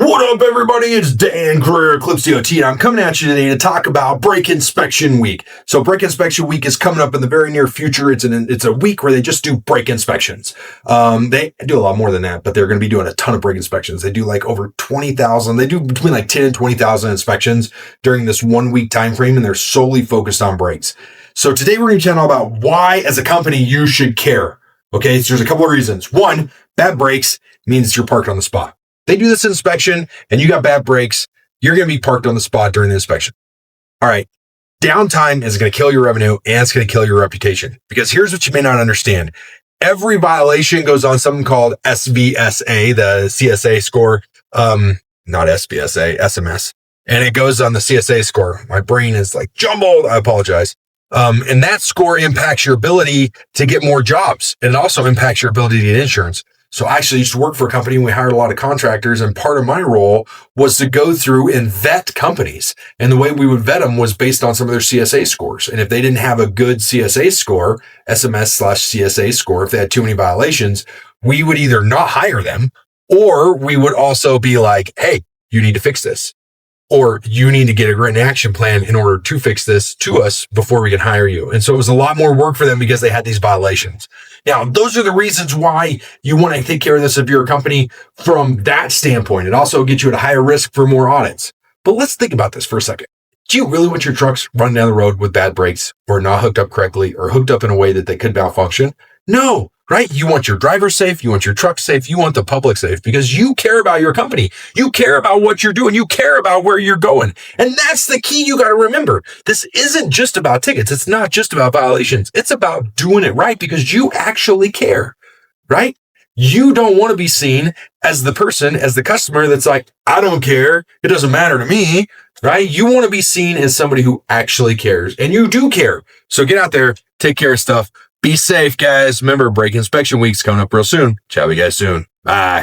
What up, everybody? It's Dan Greer, Eclipse DOT, and I'm coming at you today to talk about Brake Inspection Week. So Brake Inspection Week is coming up in the very near future. It's a week where they just do brake inspections. They do a lot more than that, but they're going to be doing a ton of brake inspections. They do like over 20,000. They do between like 10 and 20,000 inspections during this 1 week time frame, and they're solely focused on brakes. So today we're going to chat about why, as a company, you should care. Okay, so there's a couple of reasons. One, bad brakes means you're parked on the spot. They do this inspection and you got bad brakes, you're going to be parked on the spot during the inspection. All right. Downtime is going to kill your revenue and it's going to kill your reputation, because here's what you may not understand. Every violation goes on something called SVSA, the CSA score, not SBSA, SMS. And it goes on the CSA score. My brain is like jumbled. I apologize. And that score impacts your ability to get more jobs. And it also impacts your ability to get insurance. So I actually used to work for a company and we hired a lot of contractors, and part of my role was to go through and vet companies. And the way we would vet them was based on some of their CSA scores. And if they didn't have a good CSA score, SMS/CSA score, if they had too many violations, we would either not hire them, or we would also be like, hey, you need to fix this. Or you need to get a written action plan in order to fix this to us before we can hire you. And so it was a lot more work for them because they had these violations. Now, those are the reasons why you want to take care of this if you're a company from that standpoint. It also gets you at a higher risk for more audits. But let's think about this for a second. Do you really want your trucks run down the road with bad brakes, or not hooked up correctly, or hooked up in a way that they could malfunction? No, right? You want your driver safe. You want your truck safe. You want the public safe, because you care about your company. You care about what you're doing. You care about where you're going. And that's the key you got to remember. This isn't just about tickets. It's not just about violations. It's about doing it right because you actually care, right? You don't want to be seen as the person, as the customer that's like, I don't care. It doesn't matter to me, right? You want to be seen as somebody who actually cares, and you do care. So get out there, take care of stuff. Be safe, guys. Remember, Brake Inspection Week's coming up real soon. Ciao, you guys soon. Bye.